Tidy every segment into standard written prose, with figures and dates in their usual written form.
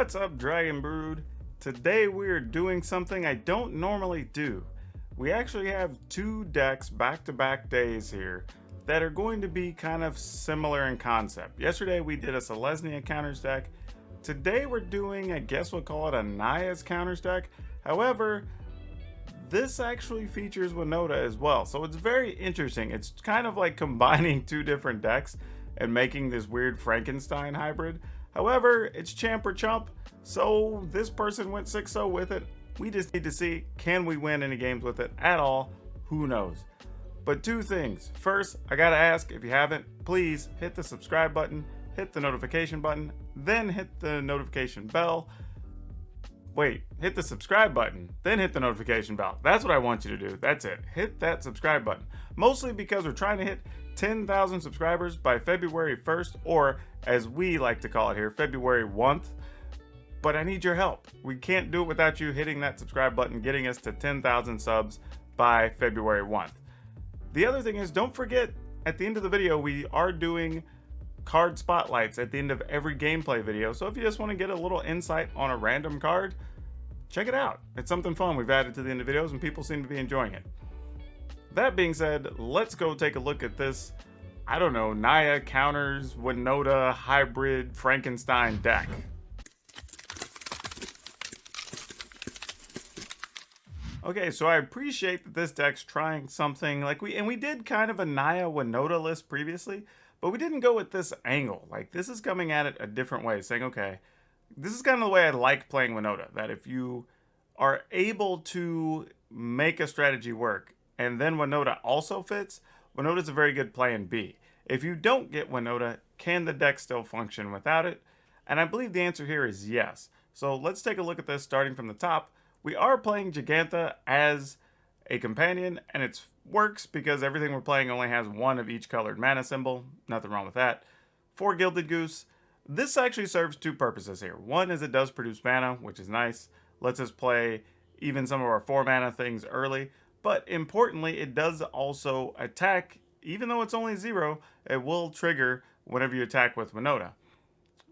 What's up, Dragon Brood? Today we're doing something I don't normally do. We actually have two decks back-to-back days here that are going to be kind of similar in concept. Yesterday we did a Selesnya counters deck. Today we're doing, I guess we'll call it a Naya's counters deck. However, this actually features Winota as well, so it's very interesting. It's kind of like combining two different decks and making this weird Frankenstein hybrid. However, it's Champ or Chump, so this person went 6-0 with it. We just need to see, can we win any games with it at all? Who knows? But two things. First, I gotta ask, if you haven't, please hit the subscribe button, hit the notification button, then hit the notification bell. Wait, hit the subscribe button, then hit the notification bell. That's what I want you to do. That's it. Hit that subscribe button. Mostly because we're trying to hit 10,000 subscribers by February 1st, or as we like to call it here, February 1st. But I need your help. We can't do it without you hitting that subscribe button, getting us to 10,000 subs by February 1st. The other thing is, don't forget, at the end of the video, we are doing card spotlights at the end of every gameplay video. So if you just want to get a little insight on a random card, check it out. It's something fun we've added to the end of videos and people seem to be enjoying it. That being said, let's go take a look at this, I don't know, Naya counters Winota hybrid Frankenstein deck. Okay, so I appreciate that this deck's trying something like we did kind of a Naya Winota list previously, but we didn't go with this angle. Like, this is coming at it a different way, saying, okay, this is kind of the way I like playing Winota, that if you are able to make a strategy work and then Winota also fits, Winota's a very good play in B. If you don't get Winota, can the deck still function without it? And I believe the answer here is yes. So let's take a look at this starting from the top. We are playing Giganta as a companion, and it works because everything we're playing only has one of each colored mana symbol. Nothing wrong with that. 4 Gilded Goose. This actually serves two purposes here. One is it does produce mana, which is nice. Lets us play even some of our 4 mana things early. But importantly, it does also attack. Even though it's only 0, it will trigger whenever you attack with Winota.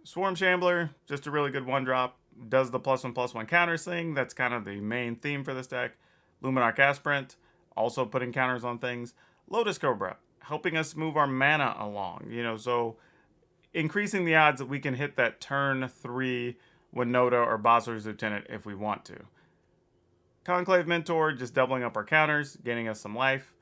Swarm Shambler, just a really good 1-drop. Does the +1/+1 counters thing. That's kind of the main theme for this deck. Luminarch Aspirant, also putting counters on things. Lotus Cobra, helping us move our mana along. So increasing the odds that we can hit that turn 3 Winota or Basilisk Lieutenant if we want to. Conclave Mentor, just doubling up our counters, gaining us some life.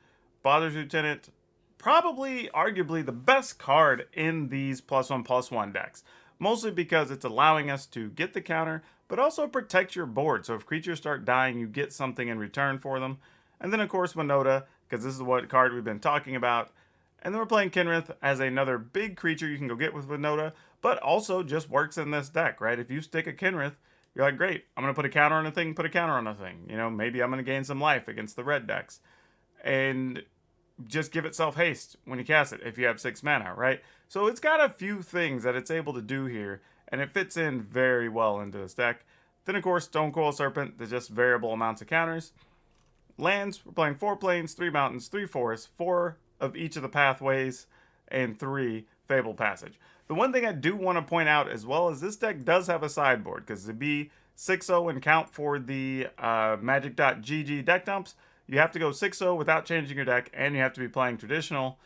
Basilisk Lieutenant, probably, arguably, the best card in these +1/+1 decks. Mostly because it's allowing us to get the counter, but also protect your board. So if creatures start dying, you get something in return for them. And then, of course, Winota, because this is what card we've been talking about. And then we're playing Kenrith as another big creature you can go get with Winota, but also just works in this deck, right? If you stick a Kenrith, you're like, great, I'm going to put a counter on a thing, put a counter on a thing. Maybe I'm going to gain some life against the red decks. And just give itself haste when you cast it if you have 6 mana, right? So it's got a few things that it's able to do here, and it fits in very well into this deck. Then, of course, Stonecoil Serpent, there's just variable amounts of counters. Lands, we're playing 4 plains, 3 mountains, 3 forests, 4 of each of the pathways, and 3 Fabled Passage. The one thing I do want to point out as well is this deck does have a sideboard, because to be 6-0 and count for the Magic.gg deck dumps, you have to go 6-0 without changing your deck, and you have to be playing traditional.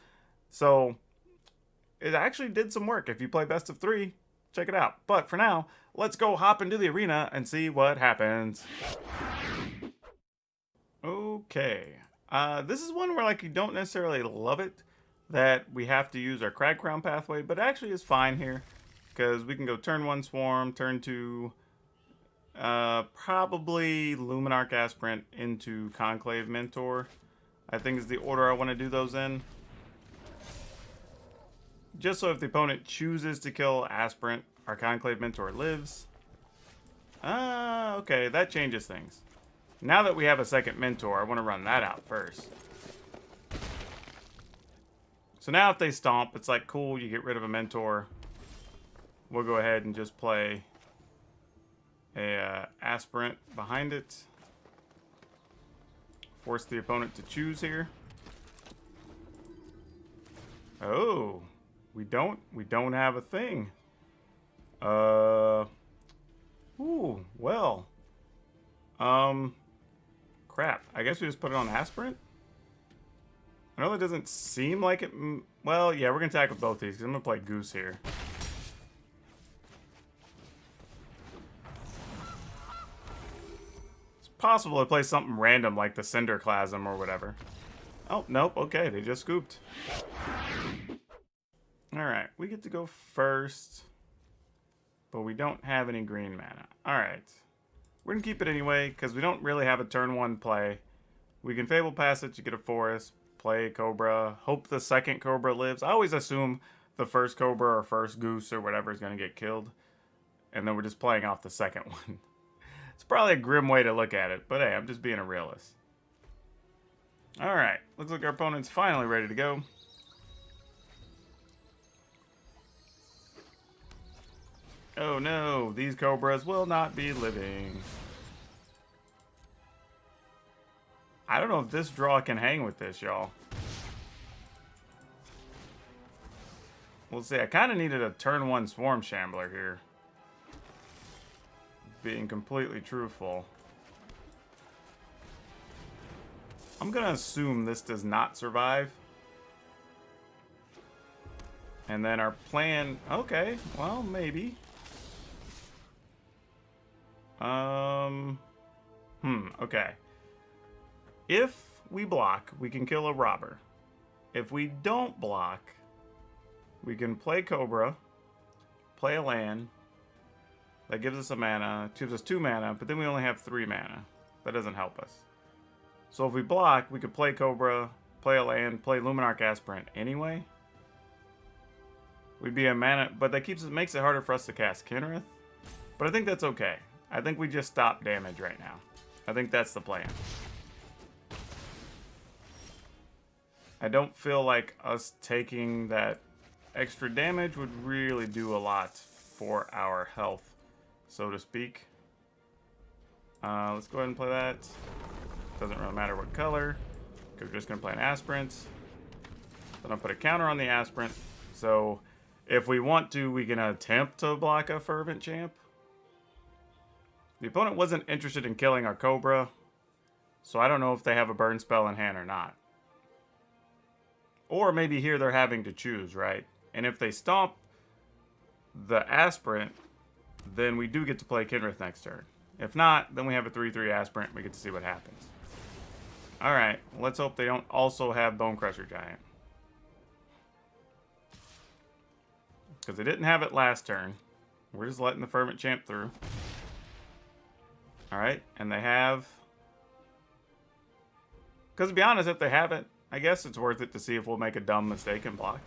So it actually did some work. If you play best of 3, check it out. But for now, let's go hop into the arena and see what happens. Okay. This is one where you don't necessarily love it, that we have to use our Crag Crown pathway, but actually is fine here, because we can go turn 1 Swarm, turn 2... probably Luminarch Aspirant into Conclave Mentor, I think is the order I want to do those in. Just so if the opponent chooses to kill Aspirant, our Conclave Mentor lives. Okay, that changes things. Now that we have a second Mentor, I want to run that out first. So now if they stomp, it's like, cool, you get rid of a Mentor. We'll go ahead and just play a Aspirant behind it. Force the opponent to choose here. Oh, we don't have a thing. Ooh, well. Crap. I guess we just put it on aspirant? I know that doesn't seem like it. Well, yeah, we're going to tackle both these because I'm going to play Goose here. It's possible to play something random like the Cinderclasm or whatever. Oh, nope. Okay, they just scooped. Alright, we get to go first. But we don't have any green mana. Alright. We're going to keep it anyway because we don't really have a turn 1 play. We can Fable Passage to get a forest. Play Cobra. Hope the second Cobra lives. I always assume the first Cobra or first Goose or whatever is going to get killed. And then we're just playing off the second one. It's probably a grim way to look at it. But hey, I'm just being a realist. Alright. Looks like our opponent's finally ready to go. Oh no, these Cobras will not be living. I don't know if this draw can hang with this, y'all. We'll see. I kind of needed a turn 1 Swarm Shambler here. Being completely truthful. I'm going to assume this does not survive. And then our plan... Okay, well, maybe. Okay. If we block, we can kill a robber. If we don't block, we can play Cobra, play a land. That gives us a mana, gives us 2 mana, but then we only have 3 mana. That doesn't help us. So if we block, we could play Cobra, play a land, play Luminarch Aspirant anyway. We'd be a mana, but that makes it harder for us to cast Kinrith. But I think that's okay. I think we just stop damage right now. I think that's the plan. I don't feel like us taking that extra damage would really do a lot for our health, so to speak. Let's go ahead and play that. Doesn't really matter what color, because we're just going to play an Aspirant. Then I'll put a counter on the Aspirant. So if we want to, we can attempt to block a Fervent Champ. The opponent wasn't interested in killing our Cobra, so I don't know if they have a burn spell in hand or not. Or maybe here they're having to choose, right? And if they stomp the Aspirant, then we do get to play Kinrith next turn. If not, then we have a 3/3 Aspirant and we get to see what happens. Alright, let's hope they don't also have Bonecrusher Giant. Because they didn't have it last turn. We're just letting the Fervent Champ through. Alright, and they have... Because to be honest, if they haven't, I guess it's worth it to see if we'll make a dumb mistake and block.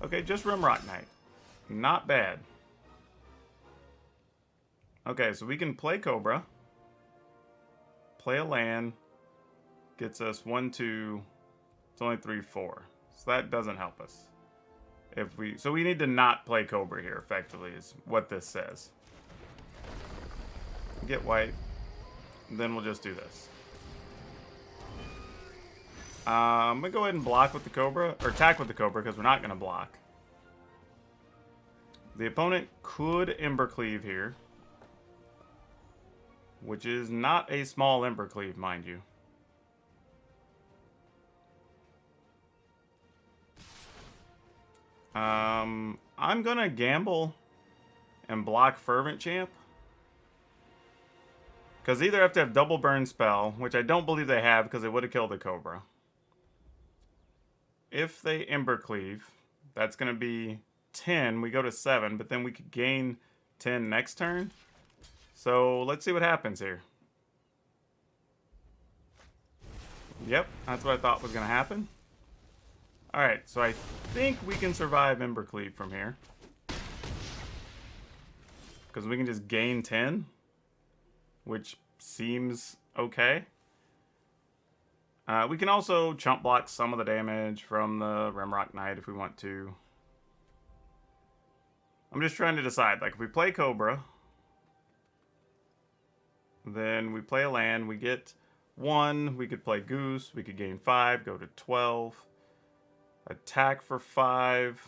Okay, just Rimrock Knight. Not bad. Okay, so we can play Cobra. Play a land. Gets us 1/2. It's only 3/4. So that doesn't help us. So we need to not play Cobra here, effectively, is what this says. Get white. Then we'll just do this. I'm going to go ahead and block with the Cobra, or attack with the Cobra, because we're not going to block. The opponent could Embercleave here, which is not a small Embercleave, mind you. I'm going to gamble and block Fervent Champ. Because either have to have double burn spell, which I don't believe they have because they would have killed the Cobra. If they Embercleave, that's going to be 10. We go to 7, but then we could gain 10 next turn. So let's see what happens here. Yep, that's what I thought was going to happen. Alright, so I think we can survive Embercleave from here. Because we can just gain 10. Which seems okay. We can also chump block some of the damage from the Rimrock Knight if we want to. I'm just trying to decide. Like, if we play Cobra, then we play a land, we get 1. We could play Goose. We could gain 5, go to 12. Attack for 5.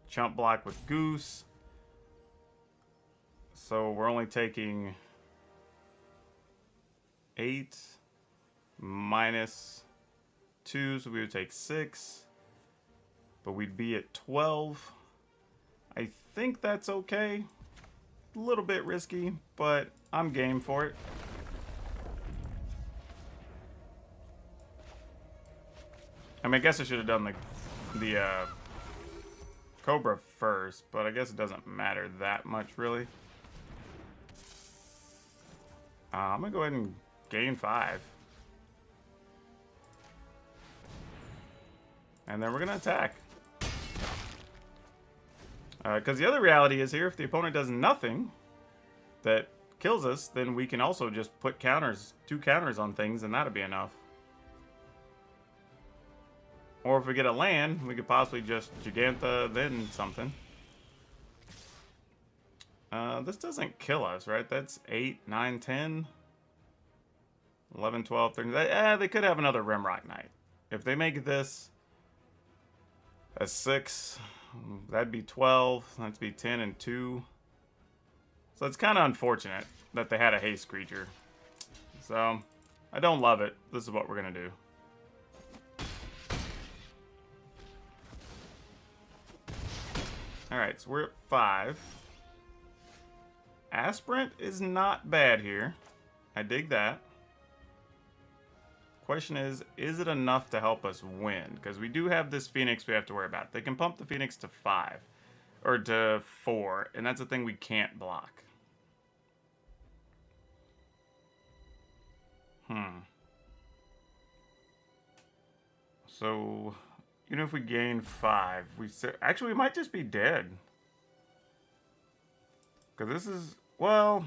Chump block with Goose. So we're only taking 8 minus 2, so we would take 6. But we'd be at 12. I think that's okay. A little bit risky, but I'm game for it. I mean, I guess I should have done the Cobra first, but I guess it doesn't matter that much, really. I'm going to go ahead and gain 5. And then we're going to attack. Because the other reality is here, if the opponent does nothing that kills us, then we can also just put counters, 2 counters on things, and that'll be enough. Or if we get a land, we could possibly just Gigantha, then something. This doesn't kill us, right? That's 8, 9, 10, 11, 12, 13. They could have another Rimrock Knight. If they make this a 6, that'd be 12. That'd be 10 and 2. So it's kind of unfortunate that they had a haste creature. So I don't love it. This is what we're going to do. Alright, so we're at 5. Aspirant is not bad here. I dig that. Question is it enough to help us win? Because we do have this Phoenix we have to worry about. They can pump the Phoenix to 5. Or to 4. And that's a thing we can't block. So, even if we gain 5, actually we might just be dead. Because this is, well,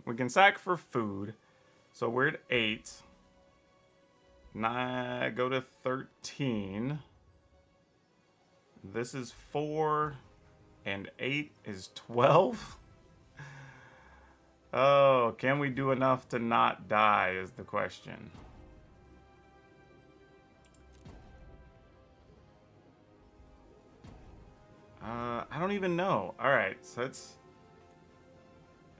we can sack for food. So we're at 8. 9, go to 13. This is 4. And 8 is 12. Oh, can we do enough to not die is the question. I don't even know. Alright, so it's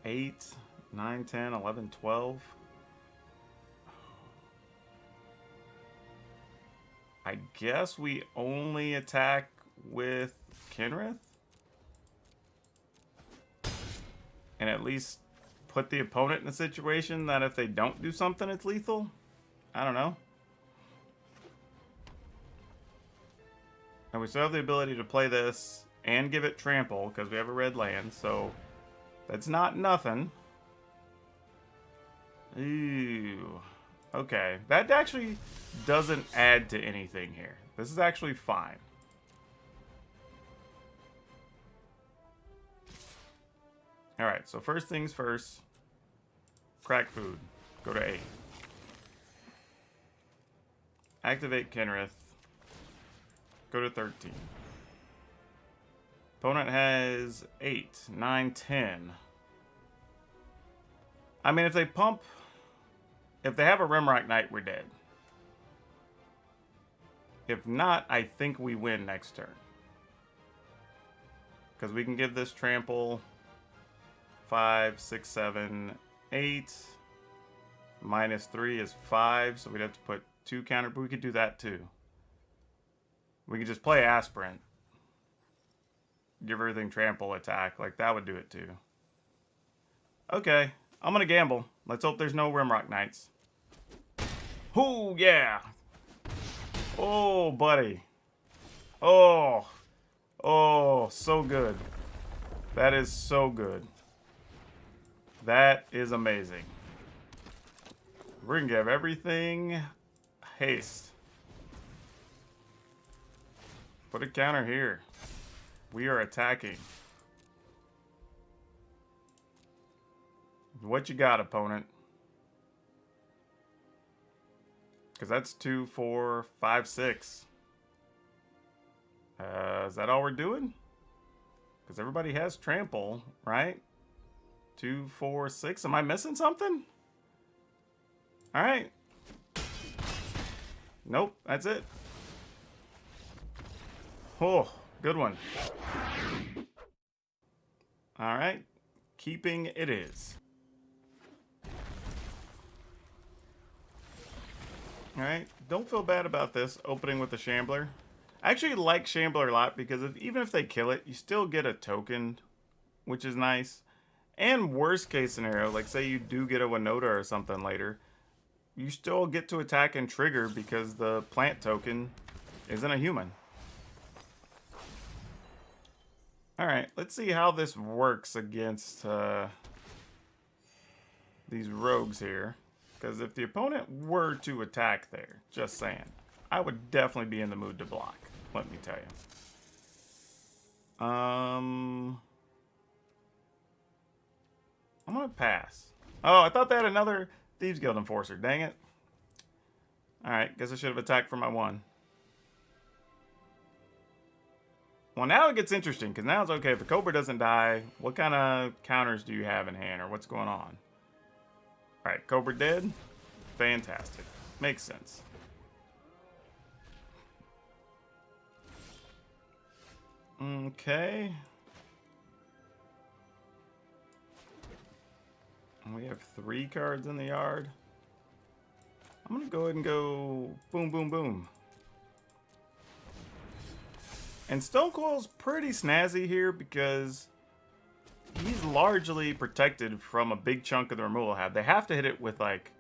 8, 9, 10, 11, 12. I guess we only attack with Kenrith? And at least put the opponent in a situation that if they don't do something, it's lethal? I don't know. And we still have the ability to play this and give it trample because we have a red land, so that's not nothing. Ooh. Okay. That actually doesn't add to anything here. This is actually fine. Alright, so first things first. Crack food. Go to 8. Activate Kenrith. Go to 13. Opponent has 8, 9, 10. I mean, if they pump... If they have a Rimrock Knight, we're dead. If not, I think we win next turn. Because we can give this trample 5, 6, 7, 8. Minus 3 is 5, so we'd have to put 2 counter, but we could do that too. We could just play Aspirant. Give everything trample attack. Like, that would do it too. Okay, I'm going to gamble. Let's hope there's no Rimrock Knights. Oh, yeah. Oh, buddy. Oh. Oh, so good. That is so good. That is amazing. We're going to give everything haste. Put a counter here. We are attacking. What you got, opponent? Because that's 2, 4, 5, 6. Is that all we're doing? Because everybody has trample, right? 2, 4, 6. Am I missing something? Alright. Nope, that's it. Oh, good one. Alright. keeping it is. Alright, don't feel bad about this, opening with the Shambler. I actually like Shambler a lot because even if they kill it, you still get a token, which is nice. And worst case scenario, like say you do get a Winota or something later, you still get to attack and trigger because the plant token isn't a human. Alright, let's see how this works against these rogues here. Because if the opponent were to attack there, just saying, I would definitely be in the mood to block, let me tell you. I'm gonna pass. Oh, I thought they had another Thieves Guild Enforcer. Dang it. Alright, guess I should have attacked for my one. Well, now it gets interesting, because now it's okay, if the Cobra doesn't die, what kind of counters do you have in hand, or what's going on? Alright, Cobra dead. Fantastic. Makes sense. Okay. We have 3 cards in the yard. I'm going to go ahead and go boom, boom, boom. And Stone Coil's pretty snazzy here because he's largely protected from a big chunk of the removal have. They have to hit it with like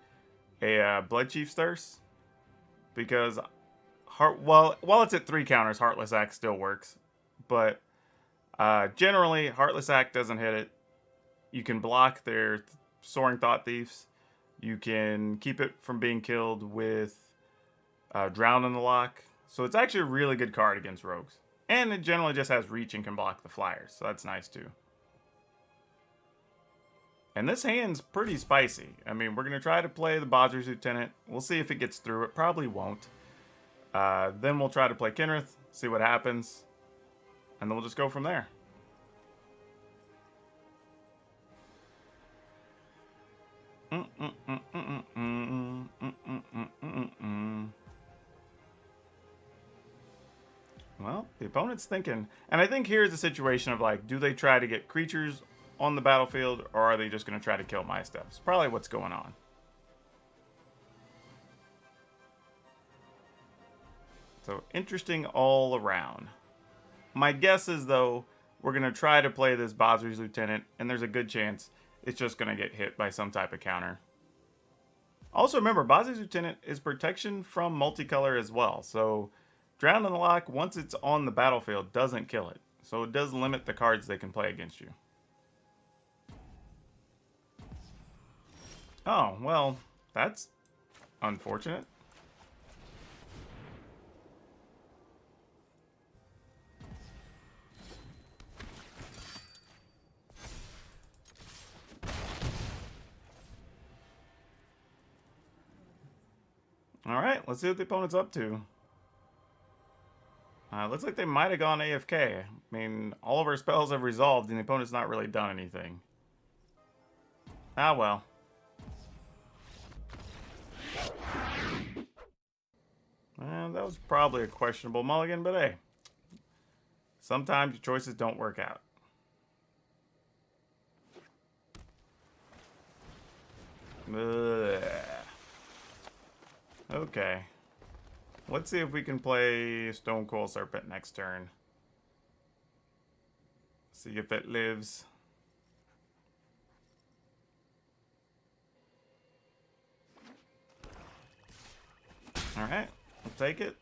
a Blood Chief's Thirst because while it's at 3 counters, Heartless Act still works. But generally, Heartless Act doesn't hit it. You can block their Soaring Thought Thieves. You can keep it from being killed with Drown in the Lock. So it's actually a really good card against rogues. And it generally just has reach and can block the flyers. So that's nice too. And this hand's pretty spicy. I mean, we're going to try to play the Bozer's Lieutenant. We'll see if it gets through. It probably won't. Then we'll try to play Kenrith, see what happens. And then we'll just go from there. Well, the opponent's thinking, and I think here's a situation of like, do they try to get creatures on the battlefield, or are they just going to try to kill my stuff? It's probably what's going on. So, interesting all around. My guess is, though, we're going to try to play this Bozer's Lieutenant, and there's a good chance it's just going to get hit by some type of counter. Also, remember, Bozer's Lieutenant is protection from multicolor as well, so Drown in the Lock, once it's on the battlefield, doesn't kill it. So it does limit the cards they can play against you. Oh, well, that's unfortunate. Alright, let's see what the opponent's up to. Looks like they might have gone AFK. I mean, all of our spells have resolved and the opponent's not really done anything. Ah, well. That was probably a questionable mulligan, but hey. Sometimes your choices don't work out. Ugh. Okay. Let's see if we can play Stone Cold Serpent next turn. See if it lives. Alright, I'll take it.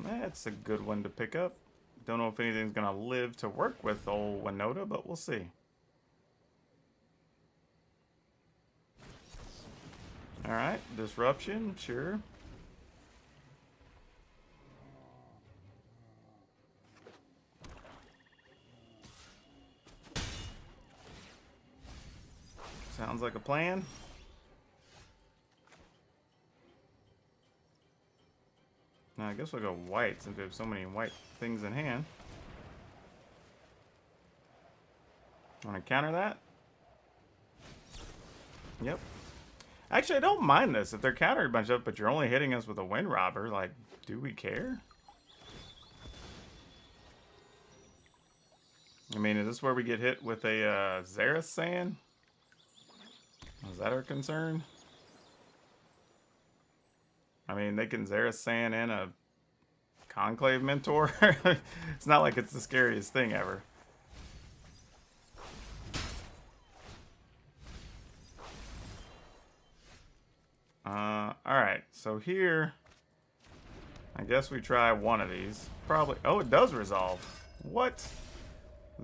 That's a good one to pick up. Don't know if anything's gonna live to work with old Winota, but we'll see. Alright, Disruption, sure. Sounds like a plan. Now I guess we'll go white since we have so many white things in hand. Want to counter that? Yep. Actually, I don't mind this. If they're countering a bunch of it, but you're only hitting us with a Wind Robber, like, do we care? I mean, is this where we get hit with a Xerath Sand? Is that our concern? I mean, they can Xerath Sand in a Conclave Mentor. It's not like it's the scariest thing ever. Alright, so here, I guess we try one of these. Probably, oh, it does resolve. What?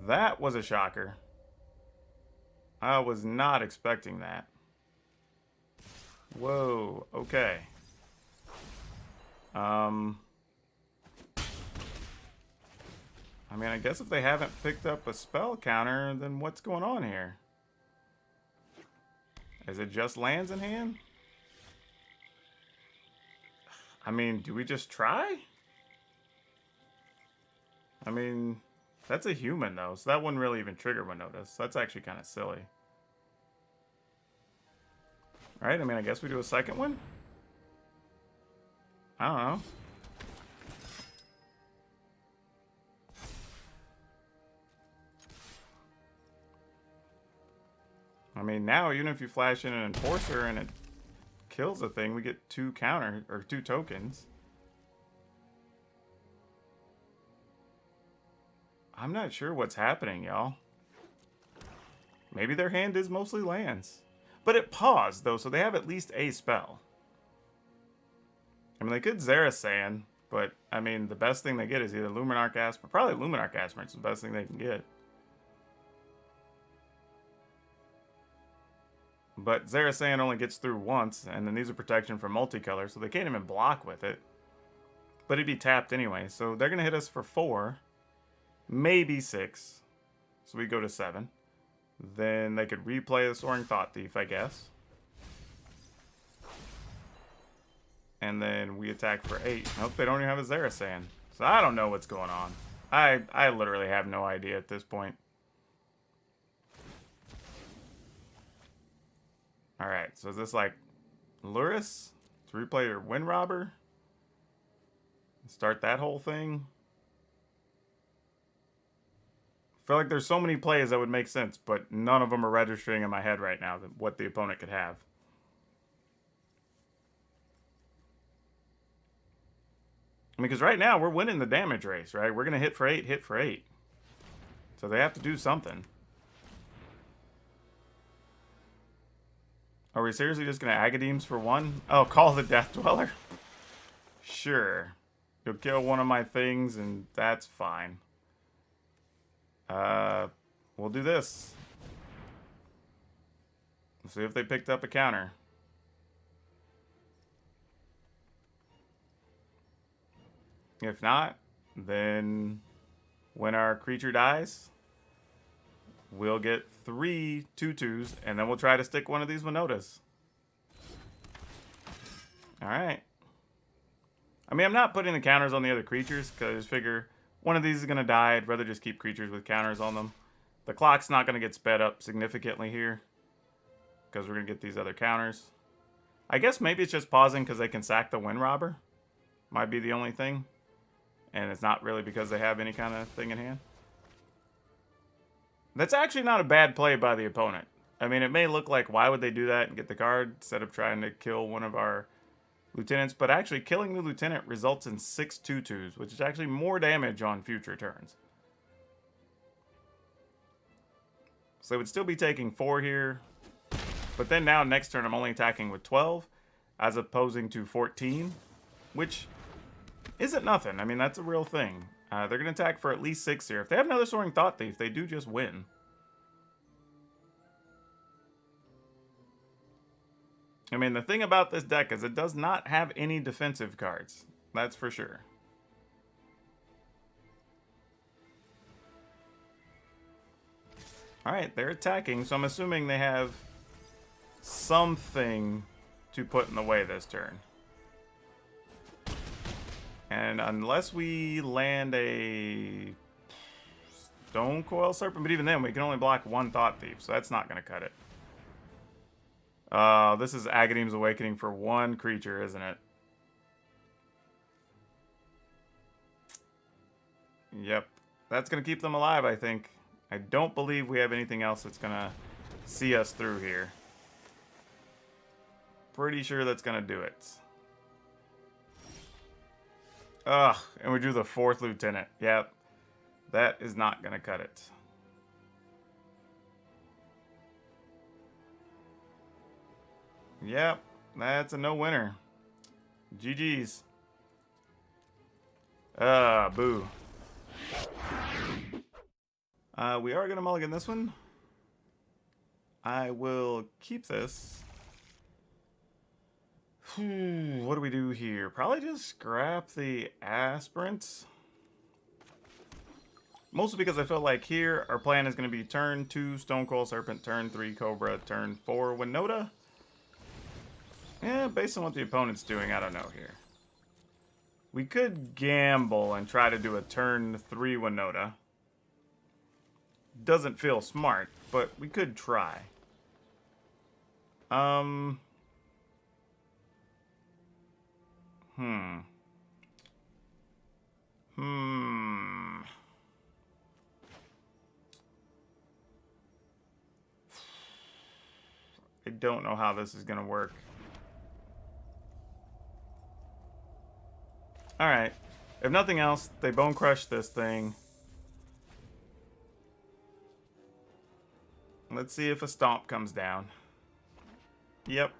That was a shocker. I was not expecting that. Whoa, okay. I mean, I guess if they haven't picked up a spell counter, then what's going on here? Is it just lands in hand? I mean, do we just try? I mean, that's a human, though, so that wouldn't really even trigger Winota. So that's actually kind of silly. Alright, I mean, I guess we do a second one? I don't know. I mean, now, even if you flash in an Enforcer and it kills a thing, we get 2 tokens. I'm not sure what's happening, y'all. Maybe their hand is mostly lands. But it paused, though, so they have at least a spell. I mean, they could Xerath Sand, but, I mean, the best thing they get is either Luminarch Asper. Probably Luminarch Asper is the best thing they can get. But Xerath Sand only gets through once, and then these are protection from multicolor, so they can't even block with it. But it'd be tapped anyway, so they're going to hit us for 4. Maybe 6. So we go to 7. Then they could replay the Soaring Thought Thief, I guess. And then we attack for 8. Nope, they don't even have a Xerath Sand. So I don't know what's going on. I literally have no idea at this point. Alright, so is this like Luris? To replay your Wind Robber? Start that whole thing? I feel like there's so many plays that would make sense, but none of them are registering in my head right now that what the opponent could have. I mean, because right now we're winning the damage race, right? We're going to hit for 8, hit for 8. So they have to do something. Are we seriously just going to Agadeems for 1? Oh, call the Death Dweller? Sure. You'll kill one of my things, and that's fine. We'll do this. Let's see if they picked up a counter. If not, then when our creature dies, we'll get 3 2/2s, and then we'll try to stick one of these Winotas. Alright. I mean, I'm not putting the counters on the other creatures, because I just figure one of these is going to die. I'd rather just keep creatures with counters on them. The clock's not going to get sped up significantly here, because we're going to get these other counters. I guess maybe it's just pausing because they can sack the Wind Robber. Might be the only thing. And it's not really because they have any kind of thing in hand. That's actually not a bad play by the opponent. I mean, it may look like, why would they do that and get the card instead of trying to kill one of our lieutenants? But actually, killing the lieutenant results in 6 2/2s, which is actually more damage on future turns. So it would still be taking 4 here. But then now, next turn, I'm only attacking with 12, as opposing to 14, which isn't nothing. I mean, that's a real thing. They're going to attack for at least 6 here. If they have another Soaring Thought Thief, they do just win. I mean, the thing about this deck is it does not have any defensive cards. That's for sure. Alright, they're attacking, so I'm assuming they have something to put in the way this turn. And unless we land a Stone Coil Serpent, but even then we can only block 1 Thought Thief, so that's not going to cut it. This is Agadeem's Awakening for 1 creature, isn't it? Yep. That's going to keep them alive, I think. I don't believe we have anything else that's going to see us through here. Pretty sure that's going to do it. Ugh, and we do the 4th lieutenant. Yep, that is not going to cut it. Yep, that's a no-winner. GG's. Boo. We are going to mulligan this one. I will keep this. What do we do here? Probably just scrap the aspirants. Mostly because I feel like here our plan is going to be turn 2 Stonecoil Serpent, turn 3 Cobra, turn 4 Winota. Yeah, based on what the opponent's doing, I don't know here. We could gamble and try to do a turn 3 Winota. Doesn't feel smart, but we could try. I don't know how this is gonna work. Alright. If nothing else, they bone crush this thing. Let's see if a stomp comes down. Yep.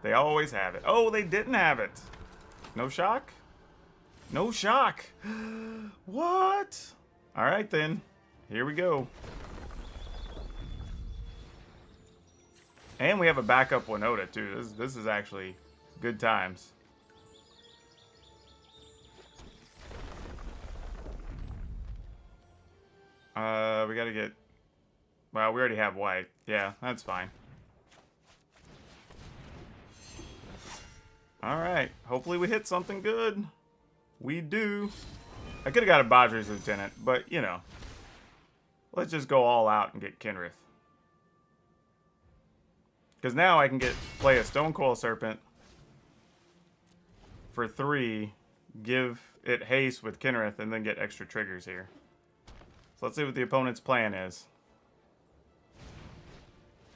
They always have it. Oh, they didn't have it. No shock? No shock. What? Alright then. Here we go. And we have a backup Winota too. This is actually good times. We gotta get... Well, we already have white. Yeah, that's fine. Alright. Hopefully we hit something good. We do. I could have got a Badger's Lieutenant, but, you know. Let's just go all out and get Kenrith. Because now I can play a Stonecoil Serpent for 3, give it haste with Kenrith, and then get extra triggers here. So let's see what the opponent's plan is.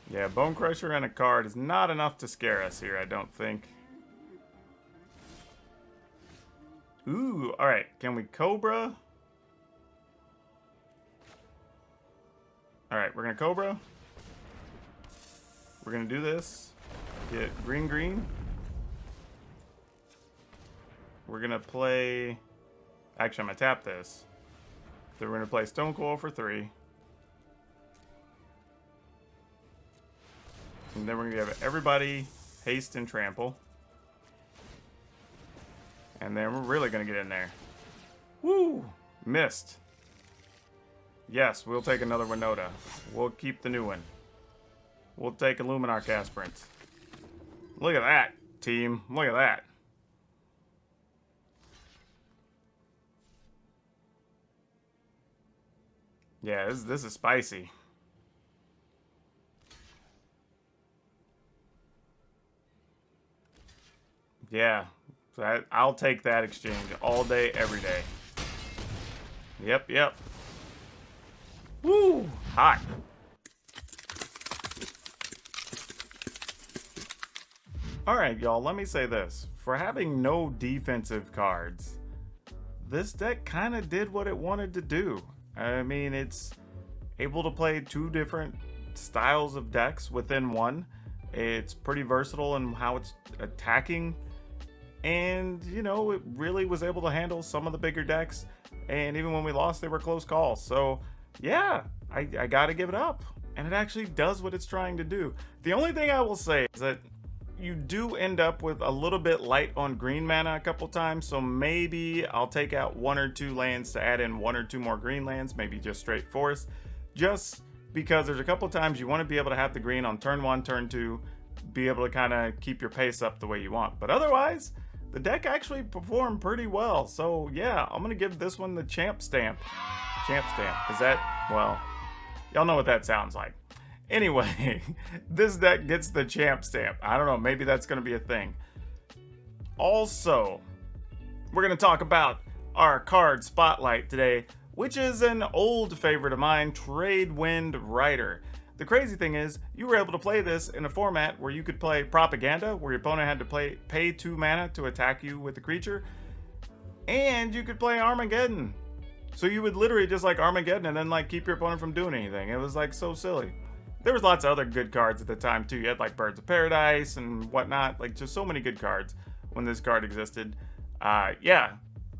Yeah, Bone Crusher and a card is not enough to scare us here, I don't think. Ooh, alright. Can we Cobra? Alright, we're going to Cobra. We're going to do this. Get green, green. We're going to play... Actually, I'm going to tap this. Then we're going to play Stonecoil for 3. And then we're going to give everybody haste and trample. And then we're really going to get in there. Woo! Missed. Yes, we'll take another Winota. We'll keep the new one. We'll take Illuminarch Aspirants. Look at that, team. Look at that. Yeah, this is spicy. Yeah, so I'll take that exchange all day, every day. Yep, yep. Woo! Hot. Alright, y'all, let me say this. For having no defensive cards, this deck kind of did what it wanted to do. I mean, it's able to play 2 different styles of decks within one. It's pretty versatile in how it's attacking. And, you know, it really was able to handle some of the bigger decks. And even when we lost, they were close calls. So, yeah, I gotta give it up. And it actually does what it's trying to do. The only thing I will say is that you do end up with a little bit light on green mana a couple times, so maybe I'll take out 1 or 2 lands to add in 1 or 2 more green lands, maybe just straight forest, just because there's a couple times you want to be able to have the green on turn 1, turn 2, be able to kind of keep your pace up the way you want. But otherwise, the deck actually performed pretty well, so yeah, I'm going to give this one the champ stamp. Champ stamp. Is that, well, y'all know what that sounds like. Anyway, this deck gets the champ stamp. I don't know, maybe that's going to be a thing. Also, we're going to talk about our card spotlight today. which is an old favorite of mine, Tradewind Rider. The crazy thing is, you were able to play this in a format where you could play Propaganda, where your opponent had to pay 2 mana to attack you with the creature, and you could play Armageddon. So you would literally just like Armageddon and then like keep your opponent from doing anything. It was like so silly. There was lots of other good cards at the time too. You had like Birds of Paradise and whatnot, like just so many good cards when this card existed. Yeah,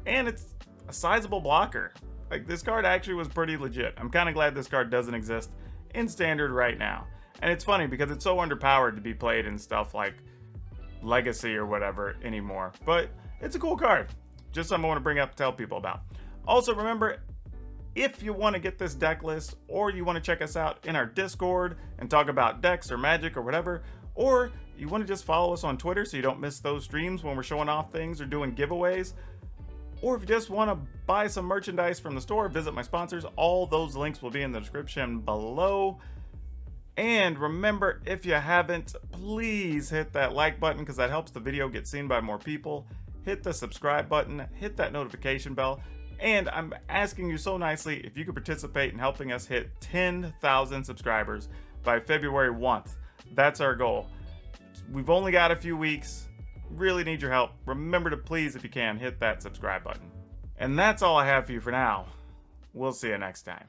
and it's a sizable blocker. Like this card actually was pretty legit. I'm kind of glad this card doesn't exist in Standard right now. And it's funny because it's so underpowered to be played in stuff like Legacy or whatever anymore. But it's a cool card. Just something I want to bring up and tell people about. Also remember, if you want to get this deck list, or you want to check us out in our Discord and talk about decks or Magic or whatever, or you want to just follow us on Twitter so you don't miss those streams when we're showing off things or doing giveaways, or if you just want to buy some merchandise from the store, visit my sponsors. All those links will be in the description below. And remember, if you haven't, please hit that like button because that helps the video get seen by more people. Hit the subscribe button, hit that notification bell, and I'm asking you so nicely if you could participate in helping us hit 10,000 subscribers by February 1st. That's our goal. We've only got a few weeks. Really need your help. Remember to please, if you can, hit that subscribe button. And that's all I have for you for now. We'll see you next time.